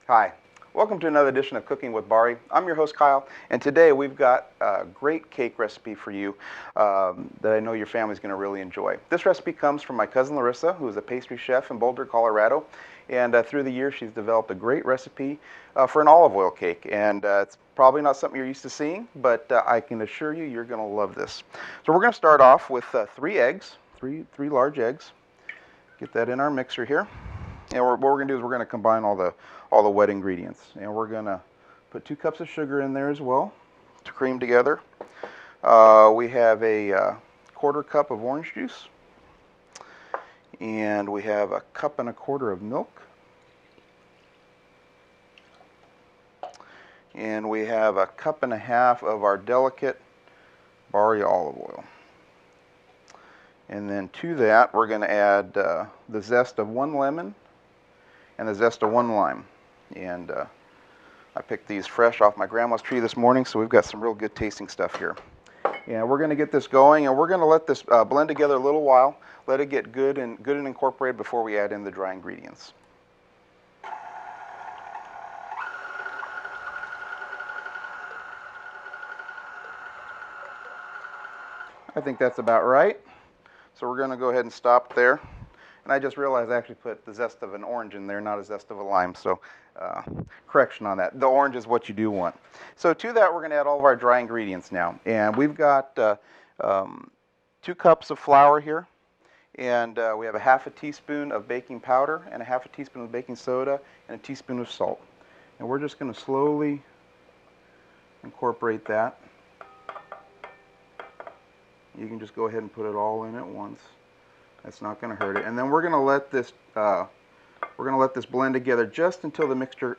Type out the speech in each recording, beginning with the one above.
Hi, welcome to another edition of Cooking with Bari. I'm your host Kyle, and today we've got a great cake recipe for you that I know your family's going to really enjoy. This recipe comes from my cousin Lorissa, who is a pastry chef in Boulder, Colorado, and through the years she's developed a great recipe for an olive oil cake, and it's probably not something you're used to seeing, but I can assure you you're going to love this. So we're going to start off with 3 eggs, three large eggs. Get that in our mixer here. And what we're going to do is we're going to combine all the wet ingredients. And we're going to put 2 cups of sugar in there as well to cream together. We have a 1/4 cup of orange juice. And we have a 1 1/4 cups of milk. And we have a 1.5 cups of our delicate Bari olive oil. And then to that, we're going to add the zest of 1 lemon and the zest of 1 lime. And I picked these fresh off my grandma's tree this morning, so we've got some real good tasting stuff here. And we're going to get this going, and we're going to let this blend together a little while, let it get good and incorporated before we add in the dry ingredients. I think that's about right. So we're going to go ahead and stop there. And I just realized I actually put the zest of an orange in there, not a zest of a lime, so correction on that. The orange is what you do want. So to that, we're going to add all of our dry ingredients now. And we've got 2 cups of flour here, and we have a 1/2 teaspoon of baking powder, and a 1/2 teaspoon of baking soda, and a teaspoon of salt. And we're just going to slowly incorporate that. You can just go ahead and put it all in at once. That's not going to hurt it. And then we're going to let this blend together just until the mixture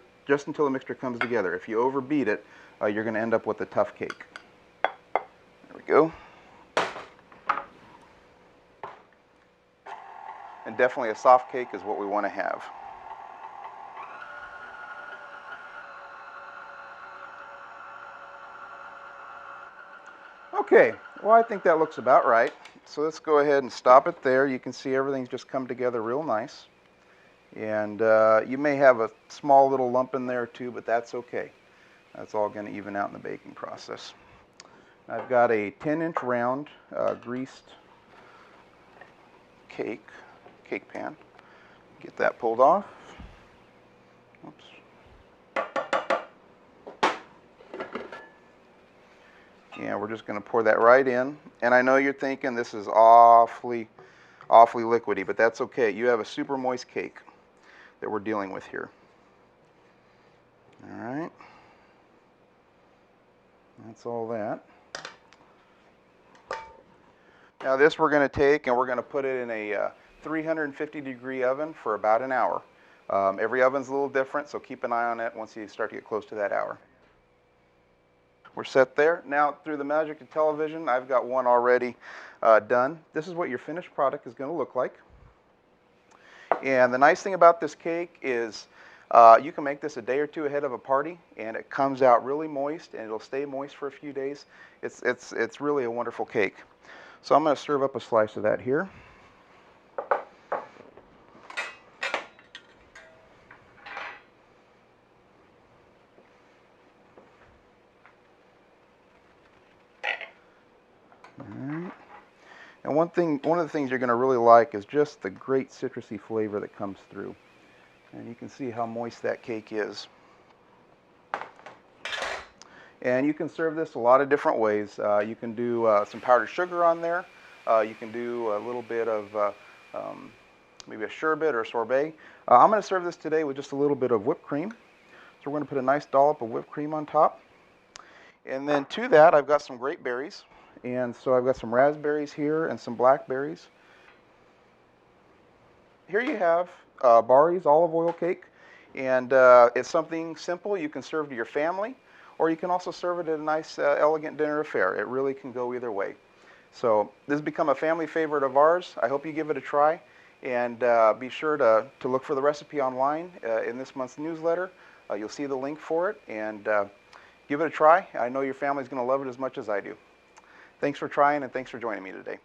comes together. If you overbeat it, you're going to end up with a tough cake. There we go. And definitely a soft cake is what we want to have. Okay, well, I think that looks about right. So let's go ahead and stop it there. You can see everything's just come together real nice. And you may have a small little lump in there too, but that's okay. That's all going to even out in the baking process. I've got a 10-inch round greased cake pan. Get that pulled off. Oops. Yeah, we're just going to pour that right in. And I know you're thinking this is awfully liquidy, but that's okay. You have a super moist cake that we're dealing with here. All right. That's all that. Now this we're going to take and we're going to put it in a 350-degree oven for about an hour. Every oven's a little different, so keep an eye on it once you start to get close to that hour. We're set there. Now, through the magic of television, I've got one already done. This is what your finished product is going to look like. And the nice thing about this cake is you can make this a day or 2 ahead of a party, and it comes out really moist, and it'll stay moist for a few days. It's really a wonderful cake. So I'm going to serve up a slice of that here. And one of the things you're going to really like is just the great citrusy flavor that comes through. And you can see how moist that cake is. And you can serve this a lot of different ways. You can do some powdered sugar on there. You can do a little bit of maybe a sherbet or a sorbet. I'm going to serve this today with just a little bit of whipped cream. So we're going to put a nice dollop of whipped cream on top. And then to that, I've got some great berries. And so I've got some raspberries here and some blackberries. Here you have Bari's olive oil cake. And it's something simple you can serve to your family, or you can also serve it at a nice, elegant dinner affair. It really can go either way. So this has become a family favorite of ours. I hope you give it a try. And be sure to look for the recipe online in this month's newsletter. You'll see the link for it. And give it a try. I know your family's going to love it as much as I do. Thanks for trying, and thanks for joining me today.